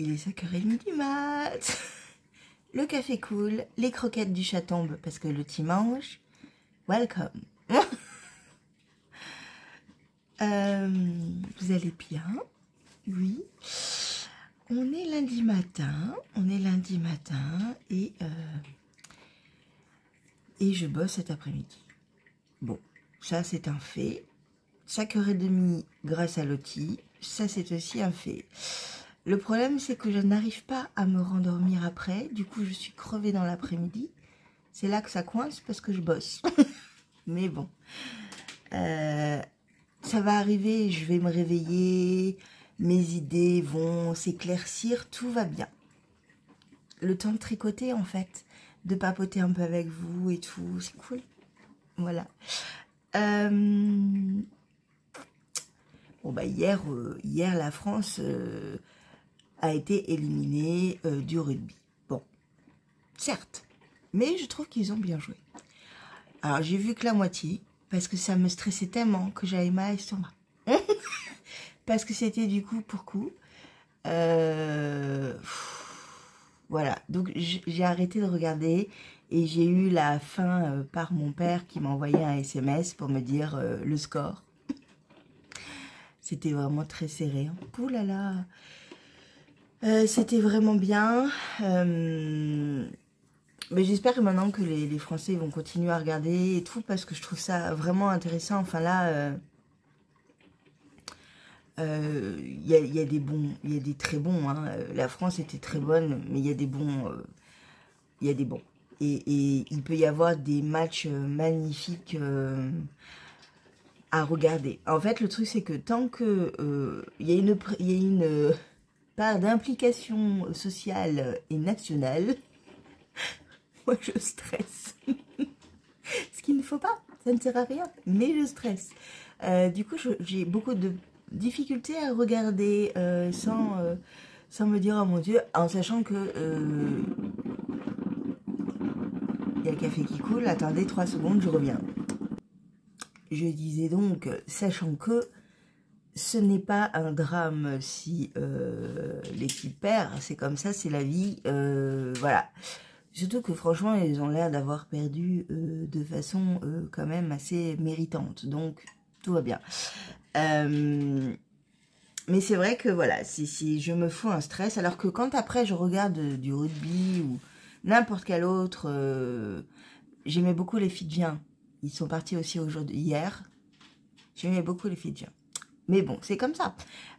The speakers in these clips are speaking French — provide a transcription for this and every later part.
Il est 5h30 du mat. Le café coule, les croquettes du chat tombent parce que le petit mange. Welcome. Vous allez bien? Oui. On est lundi matin. Et je bosse cet après-midi. Bon, ça c'est un fait. 5h30 grâce à Lottie, ça c'est aussi un fait. Le problème c'est que je n'arrive pas à me rendormir après, du coup je suis crevée dans l'après-midi. C'est là que ça coince parce que je bosse. Mais bon, ça va arriver, je vais me réveiller, mes idées vont s'éclaircir, tout va bien. Le temps de tricoter en fait, de papoter un peu avec vous et tout, c'est cool. Voilà. Bon bah hier la France a été éliminée du rugby. Bon, certes, mais je trouve qu'ils ont bien joué. Alors j'ai vu que la moitié, parce que ça me stressait tellement que j'avais mal à l'estomac. Parce que c'était du coup pour coup. Voilà, donc j'ai arrêté de regarder et j'ai eu la fin par mon père qui m'a envoyé un SMS pour me dire le score. C'était vraiment très serré. Hein. Ouh là là. C'était vraiment bien. Mais j'espère que maintenant que les Français vont continuer à regarder et tout, parce que je trouve ça vraiment intéressant. Enfin là, il y a des bons, il y a des très bons. Hein. La France était très bonne, mais il y a des bons. Il y a des bons. Et il peut y avoir des matchs magnifiques à regarder. En fait, le truc, c'est que tant que il y a une part d'implication sociale et nationale, moi, je stresse. Ce qu'il ne faut pas, ça ne sert à rien, mais je stresse. Du coup, j'ai beaucoup de difficultés à regarder sans me dire, oh mon Dieu, en sachant que il y a le café qui coule. Attendez 3 secondes, je reviens. Je disais donc, sachant que ce n'est pas un drame si l'équipe perd, c'est comme ça, c'est la vie, voilà. Surtout que franchement, ils ont l'air d'avoir perdu de façon quand même assez méritante, donc tout va bien. Mais c'est vrai que voilà, si je me fous un stress, alors que quand après je regarde du rugby ou n'importe quel autre, j'aimais beaucoup les Fidjiens. Ils sont partis aussi hier. J'aimais beaucoup les Fidjiens. Mais bon, c'est comme ça.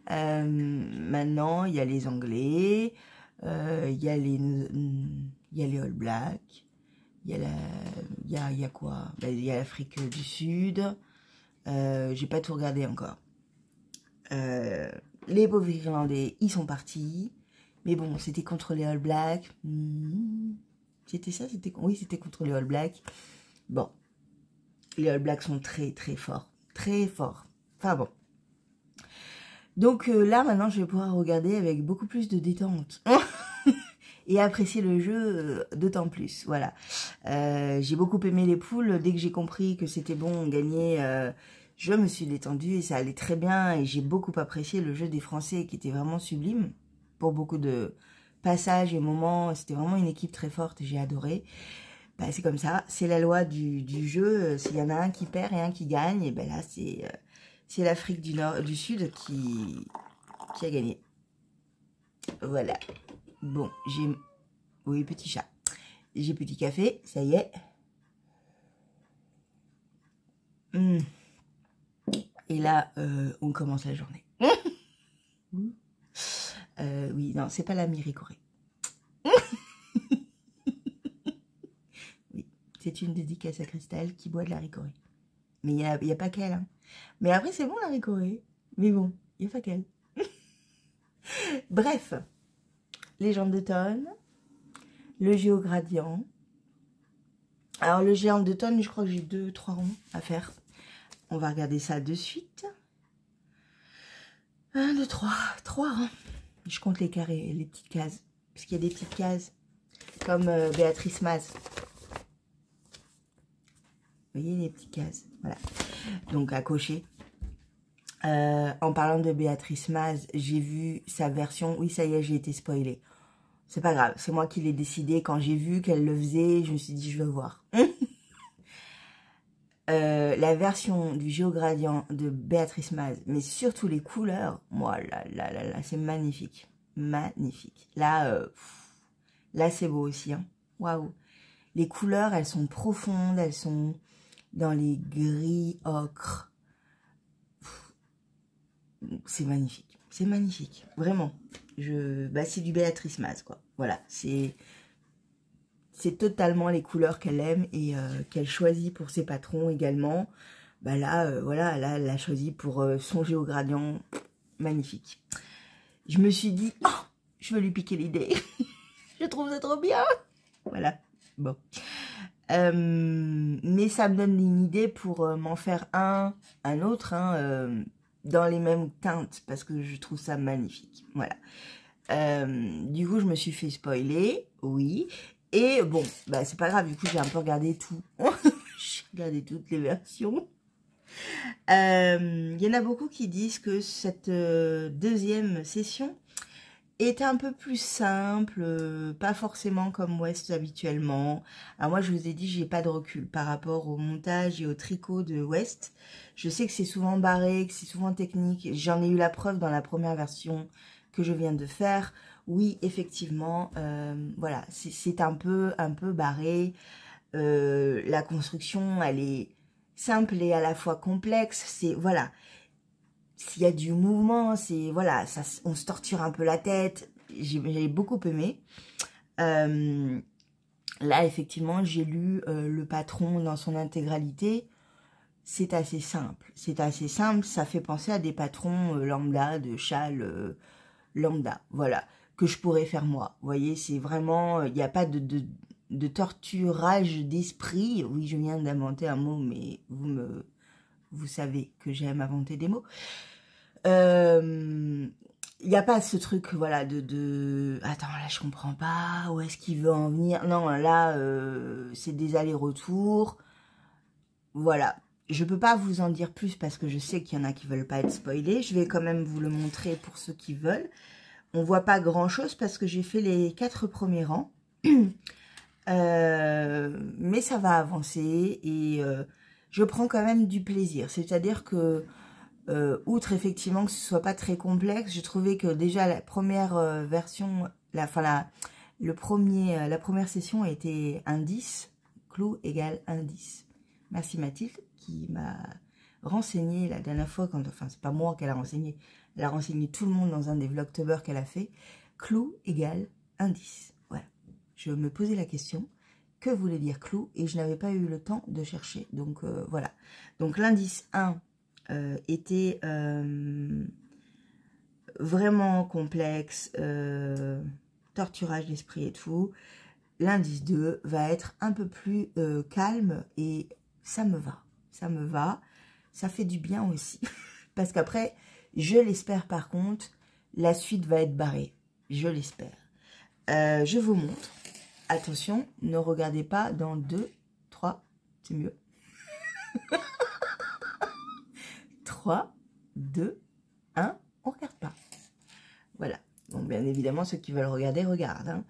Maintenant, il y a les Anglais, il y a les All Blacks, il y a quoi? Ben, il y a l'Afrique du Sud. J'ai pas tout regardé encore. Les pauvres Irlandais, ils sont partis. Mais bon, c'était contre les All Blacks. C'était ça, oui, c'était contre les All Blacks. Bon, les All Blacks sont très très forts. Très forts. Enfin bon. Donc là, maintenant, je vais pouvoir regarder avec beaucoup plus de détente. Et apprécier le jeu d'autant plus. Voilà. J'ai beaucoup aimé les poules. Dès que j'ai compris que c'était bon, on gagnait, je me suis détendue et ça allait très bien. Et j'ai beaucoup apprécié le jeu des Français qui était vraiment sublime. Pour beaucoup de passages et moments. C'était vraiment une équipe très forte et j'ai adoré. Bah, c'est comme ça. C'est la loi du jeu. S'il y en a un qui perd et un qui gagne, et ben là, c'est l'Afrique du Sud qui a gagné. Voilà. Bon, j'ai... Oui, petit chat. J'ai petit café, ça y est. Et là, on commence la journée. Oui, non, c'est pas la Miricorée. Oui, c'est une dédicace à Cristal qui boit de la ricorée. Mais il y a pas qu'elle. Hein. Mais après, c'est bon la ricorée. Mais bon, il n'y a pas qu'elle. Bref, légende d'automne, le géogradient. Alors, le géant d'automne, je crois que j'ai 2-3 ronds à faire. On va regarder ça de suite. 1, 2, 3 rangs. Je compte les carrés, les petites cases. Parce qu'il y a des petites cases, comme Béatrice Maz. Vous voyez les petites cases, voilà. Donc à cocher. En parlant de Béatrice Maz, j'ai vu sa version. Oui, ça y est, j'ai été spoilée. C'est pas grave, c'est moi qui l'ai décidé. Quand j'ai vu qu'elle le faisait, je me suis dit, je veux voir. La version du géogradient de Béatrice Maz, mais surtout les couleurs, moi, là, c'est magnifique. Magnifique. Là c'est beau aussi. Hein. Waouh. Les couleurs, elles sont profondes, elles sont dans les gris ocre. C'est magnifique. C'est magnifique. Vraiment. C'est du Béatrice Maz, quoi. Voilà. C'est totalement les couleurs qu'elle aime et qu'elle choisit pour ses patrons également. Voilà, là, elle l'a choisi pour son géogradient. Magnifique. Je me suis dit, oh, je veux lui piquer l'idée. Je trouve ça trop bien. Voilà. Bon. Mais ça me donne une idée pour m'en faire un autre, hein, dans les mêmes teintes, parce que je trouve ça magnifique. Voilà. Du coup, je me suis fait spoiler, oui. Et bon, bah c'est pas grave, du coup, j'ai un peu regardé tout. J'ai regardé toutes les versions. Il y en a beaucoup qui disent que cette deuxième session est un peu plus simple, pas forcément comme West habituellement. Alors moi, je vous ai dit, j'ai pas de recul par rapport au montage et au tricot de West. Je sais que c'est souvent barré, que c'est souvent technique. J'en ai eu la preuve dans la première version que je viens de faire. Oui, effectivement, voilà, c'est un peu barré. La construction, elle est simple et à la fois complexe. C'est, voilà, s'il y a du mouvement, c'est, voilà, ça, on se torture un peu la tête. J'ai beaucoup aimé. Là, effectivement, j'ai lu le patron dans son intégralité. C'est assez simple. C'est assez simple. Ça fait penser à des patrons lambda, de châles lambda. Voilà. Que je pourrais faire moi. Vous voyez, c'est vraiment... Il n'y a pas de torturage d'esprit. Oui, je viens d'inventer un mot, mais vous savez que j'aime inventer des mots. Il n'y a pas ce truc, voilà, attends, là, je comprends pas, où est-ce qu'il veut en venir? Non, là, c'est des allers-retours. Voilà. Je peux pas vous en dire plus parce que je sais qu'il y en a qui veulent pas être spoilés. Je vais quand même vous le montrer pour ceux qui veulent. On voit pas grand-chose parce que j'ai fait les 4 premiers rangs. Mais ça va avancer et je prends quand même du plaisir. C'est-à-dire que outre effectivement que ce soit pas très complexe, j'ai trouvé que déjà la première version, la première session était indice, clou égale indice. Merci Mathilde qui m'a renseigné la dernière fois, enfin c'est pas moi qu'elle a renseigné, elle a renseigné tout le monde dans un des vlogtubers qu'elle a fait, clou égale indice. Voilà, je me posais la question, que voulait dire clou, et je n'avais pas eu le temps de chercher, donc voilà. Donc l'indice 1 était vraiment complexe, torturage d'esprit et tout. L'indice 2 va être un peu plus calme et ça me va, ça fait du bien aussi. Parce qu'après, je l'espère par contre, la suite va être barrée, je l'espère. Je vous montre, attention, ne regardez pas dans 2, 3, c'est mieux. 3, 2, 1, on ne regarde pas. Voilà. Bon, bien évidemment, ceux qui veulent regarder, regardent.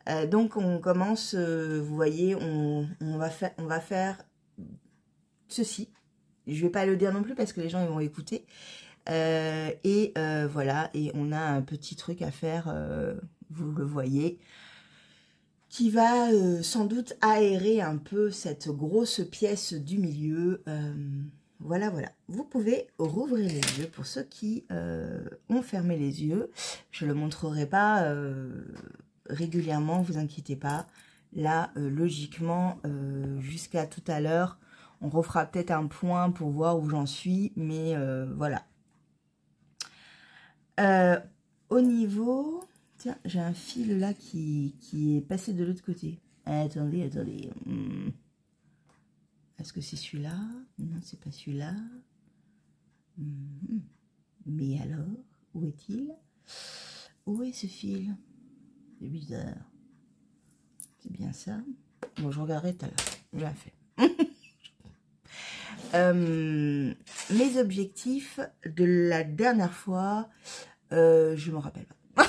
Hein. Donc, on commence, vous voyez, on va faire ceci. Je ne vais pas le dire non plus parce que les gens ils vont écouter. Voilà, et on a un petit truc à faire, vous le voyez, qui va sans doute aérer un peu cette grosse pièce du milieu. Voilà, voilà. Vous pouvez rouvrir les yeux pour ceux qui ont fermé les yeux. Je ne le montrerai pas régulièrement, vous inquiétez pas. Là, logiquement, jusqu'à tout à l'heure, on refera peut-être un point pour voir où j'en suis, mais voilà. Au niveau... Tiens, j'ai un fil là qui est passé de l'autre côté. Attendez. Est-ce que c'est celui-là? Non, c'est pas celui-là. Mais alors, où est-il? Où est ce fil? C'est bizarre. C'est bien ça? Bon, je regarderai tout à l'heure. Je l'ai fait. mes objectifs de la dernière fois, je me rappelle pas.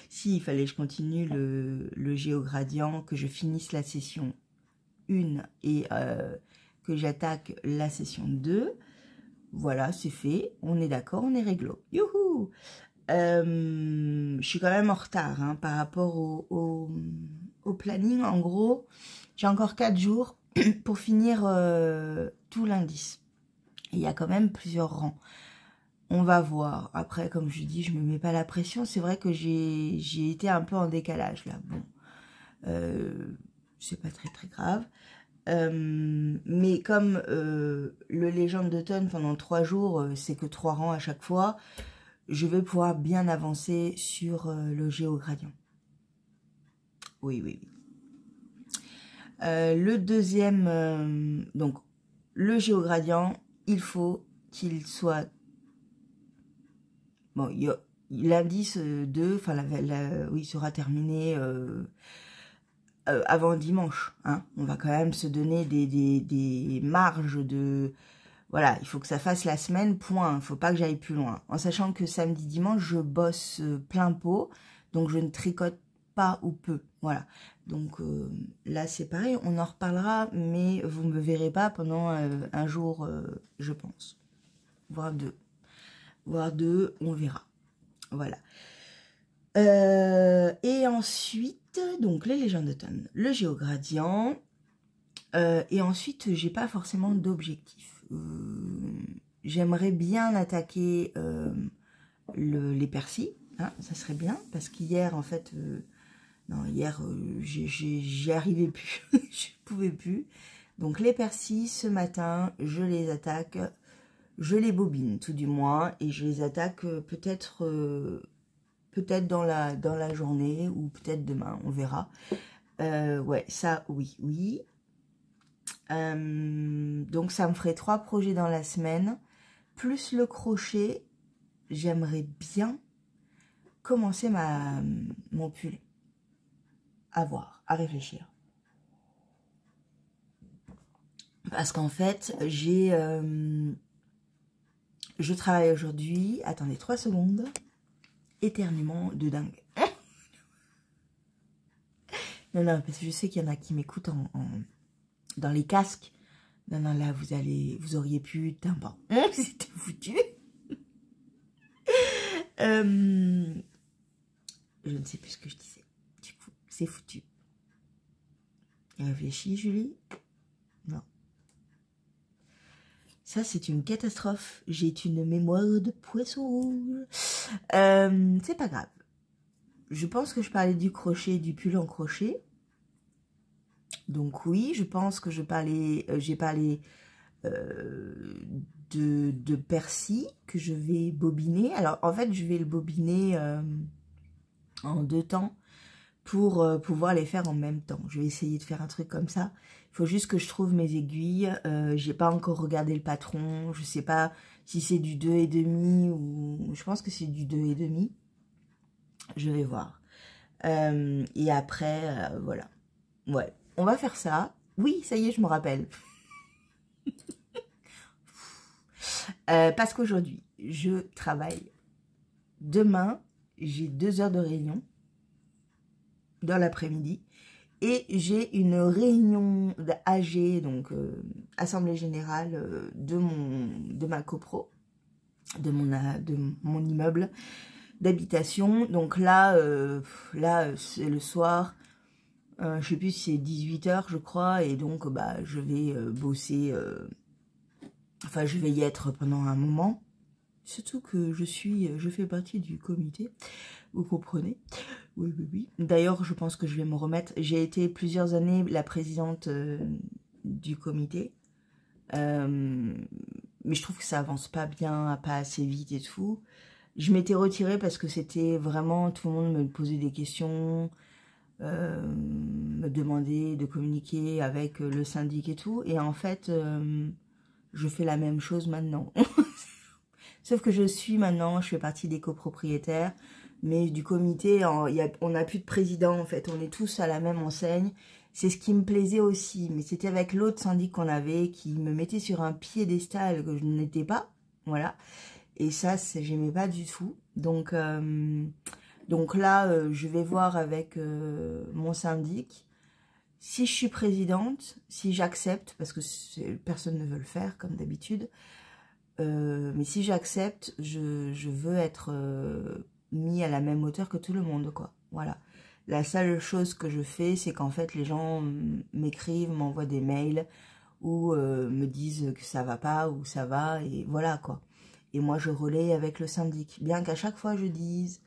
Si, il fallait que je continue le géogradient, que je finisse la session 1 et que j'attaque la session 2. Voilà, c'est fait. On est d'accord, on est réglo. Youhou! Je suis quand même en retard hein, par rapport au planning. En gros, j'ai encore 4 jours pour finir tout l'indice. Il y a quand même plusieurs rangs. On va voir. Après, comme je dis, je me mets pas la pression. C'est vrai que j'ai été un peu en décalage là. Bon, c'est pas très grave. Mais comme le Légende d'automne pendant 3 jours, c'est que 3 rangs à chaque fois, je vais pouvoir bien avancer sur le géogradient. Oui. Le deuxième, donc le géogradient, il faut qu'il soit... Bon, l'indice 2, enfin, oui, sera terminé avant dimanche. Hein. On va quand même se donner des marges de... Voilà, il faut que ça fasse la semaine, point. Il ne faut pas que j'aille plus loin. En sachant que samedi, dimanche, je bosse plein pot, donc je ne tricote pas ou peu. Voilà. Donc là, c'est pareil, on en reparlera, mais vous ne me verrez pas pendant un jour, je pense. Voire 2. Voire 2, on verra. Voilà. Et ensuite, donc les légendes d'automne, le géogradient. Et ensuite, j'ai pas forcément d'objectif. J'aimerais bien attaquer les persils. Hein, ça serait bien, parce qu'hier, en fait... non, hier, j'y arrivais plus. Je pouvais plus. Donc, les persils, ce matin, je les attaque... Je les bobine, tout du moins, et je les attaque peut-être dans la journée, ou peut-être demain, on verra. Ouais, ça, oui. Donc, ça me ferait 3 projets dans la semaine, plus le crochet. J'aimerais bien commencer mon pull. À voir, à réfléchir. Parce qu'en fait, je travaille aujourd'hui, attendez 3 secondes, éternuement de dingue. Non, parce que je sais qu'il y en a qui m'écoutent dans les casques. Non, là, vous auriez pu... Bon, c'était foutu. Je ne sais plus ce que je disais. Du coup, c'est foutu. Réfléchis, Julie. Non. Ça, c'est une catastrophe. J'ai une mémoire de poisson rouge. C'est pas grave. Je pense que je parlais du crochet, du pull en crochet. Donc oui, je pense que j'ai parlé de persil que je vais bobiner. Alors, en fait, je vais le bobiner en 2 temps pour pouvoir les faire en même temps. Je vais essayer de faire un truc comme ça. Il faut juste que je trouve mes aiguilles. J'ai pas encore regardé le patron. Je sais pas si c'est du 2,5 ou... Je pense que c'est du 2,5. Je vais voir. Et après, voilà. Ouais, on va faire ça. Oui, ça y est, je me rappelle. Parce qu'aujourd'hui, je travaille. Demain, j'ai 2 heures de réunion dans l'après-midi. Et j'ai une réunion d'AG, donc Assemblée Générale de ma copro, de mon immeuble d'habitation. Donc là, c'est le soir, je sais plus si c'est 18 h je crois, et donc bah, je vais bosser, enfin je vais y être pendant un moment. Surtout que je fais partie du comité, vous comprenez? Oui. D'ailleurs, je pense que je vais me remettre. J'ai été plusieurs années la présidente du comité. Mais je trouve que ça avance pas bien, pas assez vite et tout. Je m'étais retirée parce que c'était vraiment... Tout le monde me posait des questions, me demandait de communiquer avec le syndic et tout. Et en fait, je fais la même chose maintenant. Sauf que je fais partie des copropriétaires. Mais du comité, on n'a plus de président, en fait. On est tous à la même enseigne. C'est ce qui me plaisait aussi. Mais c'était avec l'autre syndic qu'on avait, qui me mettait sur un piédestal que je n'étais pas. Voilà. Et ça, j'aimais pas du tout. Donc là, je vais voir avec mon syndic. Si je suis présidente, si j'accepte, parce que personne ne veut le faire, comme d'habitude. Mais si j'accepte, je veux être mis à la même hauteur que tout le monde, quoi. Voilà. La seule chose que je fais, c'est qu'en fait, les gens m'écrivent, m'envoient des mails ou me disent que ça va pas ou ça va, et voilà, quoi. Et moi, je relaie avec le syndic. Bien qu'à chaque fois, je dis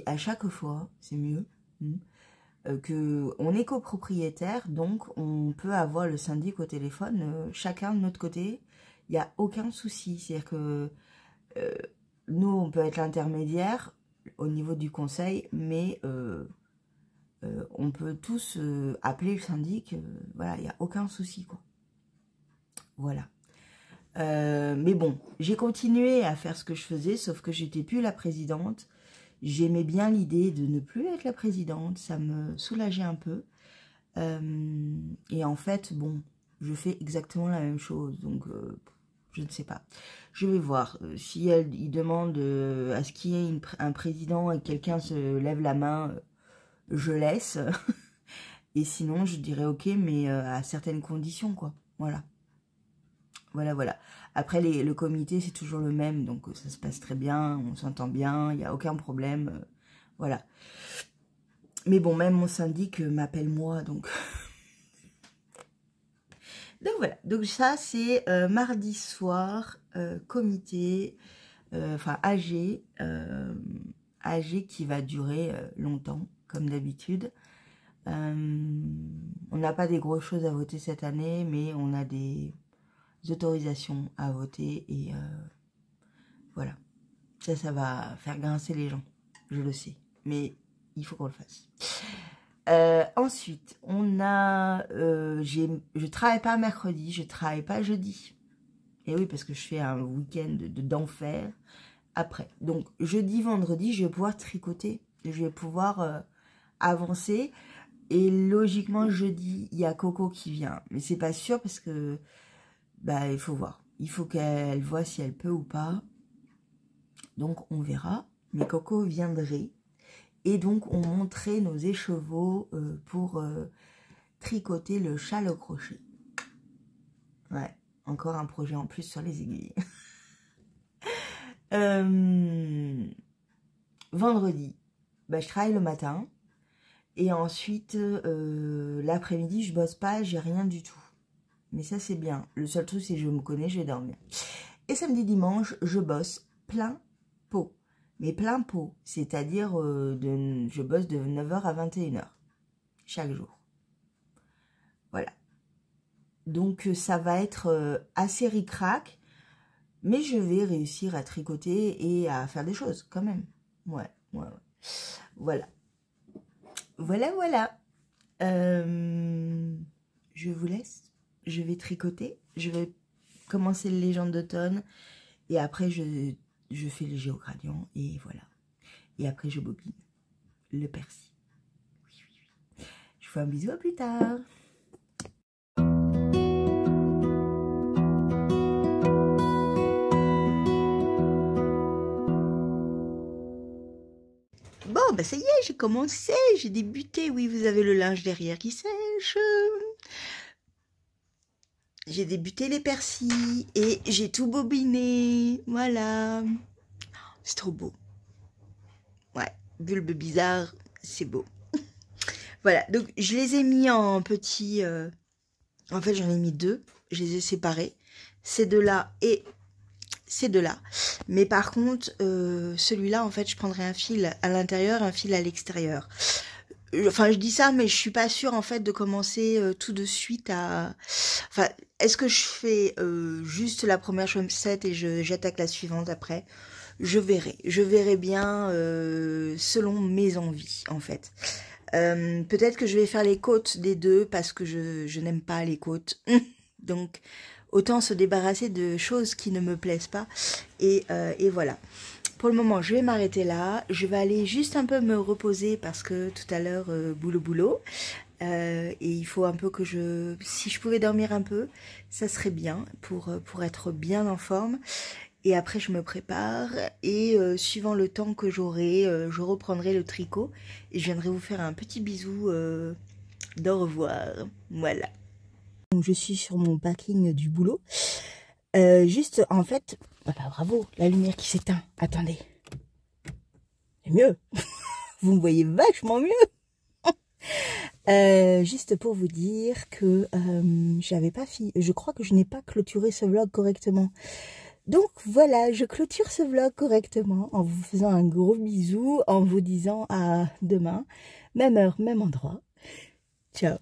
à chaque fois, c'est mieux, que on est copropriétaire, donc on peut avoir le syndic au téléphone, chacun de notre côté. Il n'y a aucun souci. C'est-à-dire que nous, on peut être l'intermédiaire au niveau du conseil, mais on peut tous appeler le syndic. Voilà, il n'y a aucun souci, quoi. Voilà. Mais bon, j'ai continué à faire ce que je faisais, sauf que j'étais plus la présidente. J'aimais bien l'idée de ne plus être la présidente. Ça me soulageait un peu. Et en fait, bon, je fais exactement la même chose. Donc, je ne sais pas. Je vais voir. Si il demande à ce qu'il y ait un président et que quelqu'un se lève la main, je laisse. Et sinon, je dirais ok, mais à certaines conditions, quoi. Voilà. Voilà, voilà. Après, le comité, c'est toujours le même. Donc, ça se passe très bien. On s'entend bien. Il n'y a aucun problème. Voilà. Mais bon, même mon syndic m'appelle moi, donc... Donc voilà, donc ça c'est mardi soir, comité, enfin AG qui va durer longtemps, comme d'habitude. On n'a pas des grosses choses à voter cette année, mais on a des autorisations à voter et voilà. Ça va faire grincer les gens, je le sais, mais il faut qu'on le fasse. Ensuite, on a, je travaille pas mercredi, je travaille pas jeudi. Et oui, parce que je fais un week-end d'enfer après. Donc, jeudi, vendredi, je vais pouvoir tricoter. Je vais pouvoir avancer. Et logiquement, jeudi, il y a Coco qui vient. Mais c'est pas sûr parce que, bah, il faut voir. Il faut qu'elle voit si elle peut ou pas. Donc, on verra. Mais Coco viendrait. Et donc, on montrait nos écheveaux pour tricoter le châle au crochet. Ouais, encore un projet en plus sur les aiguilles. Vendredi, bah, je travaille le matin. Et ensuite, l'après-midi, je bosse pas, j'ai rien du tout. Mais ça, c'est bien. Le seul truc, c'est que je me connais, je vais dormir. Et samedi, dimanche, je bosse plein pot. Mais plein pot, c'est-à-dire je bosse de 9h à 21h chaque jour. Voilà. Donc ça va être assez ric-rac, mais je vais réussir à tricoter et à faire des choses quand même. Ouais. Voilà. Voilà. Je vous laisse. Je vais tricoter. Je vais commencer les légendes d'automne et après je fais le géogradient et voilà. Et après, je bobine le persil. Oui. Je vous fais un bisou, à plus tard. Bon, bah ça y est, j'ai commencé, j'ai débuté. Oui, vous avez le linge derrière qui sèche. J'ai débuté les persils et j'ai tout bobiné. Voilà. C'est trop beau. Ouais, bulbe bizarre, c'est beau. Voilà, donc je les ai mis en petits... En fait, j'en ai mis deux. Je les ai séparés. Ces deux-là et ces deux-là. Mais par contre, celui-là, en fait, je prendrai un fil à l'intérieur, un fil à l'extérieur. Enfin, je dis ça, mais je suis pas sûre, en fait, de commencer tout de suite à... Enfin, est-ce que je fais juste la première chaussette et j'attaque la suivante après? Je verrai bien selon mes envies, en fait. Peut-être que je vais faire les côtes des deux parce que je n'aime pas les côtes. Donc, autant se débarrasser de choses qui ne me plaisent pas. Et voilà. pour le moment, je vais m'arrêter là. Je vais aller juste un peu me reposer parce que tout à l'heure, boulot. Et il faut un peu que si je pouvais dormir un peu, ça serait bien pour être bien en forme. Et après, je me prépare et suivant le temps que j'aurai, je reprendrai le tricot et je viendrai vous faire un petit bisou d'au revoir. Voilà. Donc, je suis sur mon parking du boulot. Juste, en fait, voilà, bravo, la lumière qui s'éteint. Attendez. C'est mieux. Vous me voyez vachement mieux. Juste pour vous dire que j'avais pas je crois que je n'ai pas clôturé ce vlog correctement. Donc voilà, je clôture ce vlog correctement en vous faisant un gros bisou, en vous disant à demain, même heure, même endroit. Ciao.